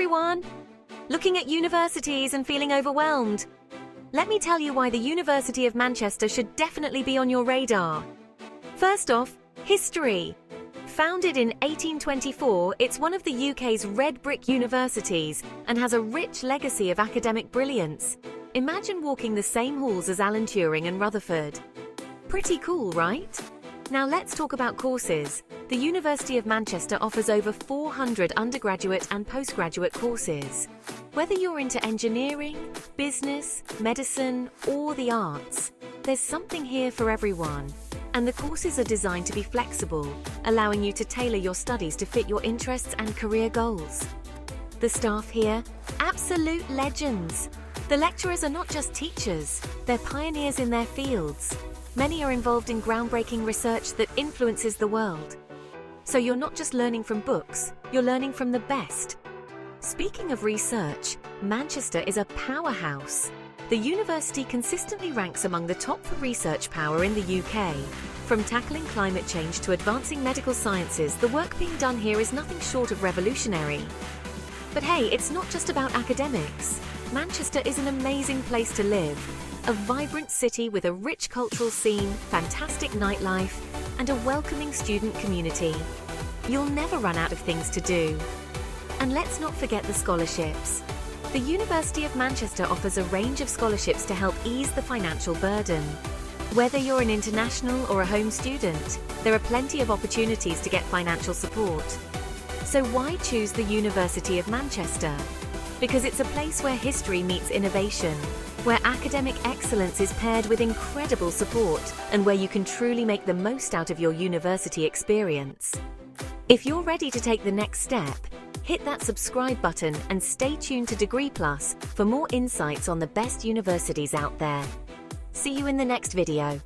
everyone! Looking at universities and feeling overwhelmed? Let me tell you why the University of Manchester should definitely be on your radar. First off, history. Founded in 1824, it's one of the UK's red brick universities and has a rich legacy of academic brilliance. Imagine walking the same halls as Alan Turing and Rutherford. Pretty cool, right? Now let's talk about courses. The University of Manchester offers over 400 undergraduate and postgraduate courses. Whether you're into engineering, business, medicine, or the arts, there's something here for everyone. And the courses are designed to be flexible, allowing you to tailor your studies to fit your interests and career goals. The staff here, absolute legends. The lecturers are not just teachers, they're pioneers in their fields. Many are involved in groundbreaking research that influences the world. So you're not just learning from books, you're learning from the best. Speaking of research, Manchester is a powerhouse. The university consistently ranks among the top for research power in the UK. From tackling climate change to advancing medical sciences, the work being done here is nothing short of revolutionary. But hey, it's not just about academics. Manchester is an amazing place to live. A vibrant city with a rich cultural scene, fantastic nightlife, and a welcoming student community. You'll never run out of things to do. And let's not forget the scholarships. The University of Manchester offers a range of scholarships to help ease the financial burden. Whether you're an international or a home student, there are plenty of opportunities to get financial support. So why choose the University of Manchester? Because it's a place where history meets innovation, where academic excellence is paired with incredible support, and where you can truly make the most out of your university experience. If you're ready to take the next step, hit that subscribe button and stay tuned to Degree Plus for more insights on the best universities out there. See you in the next video.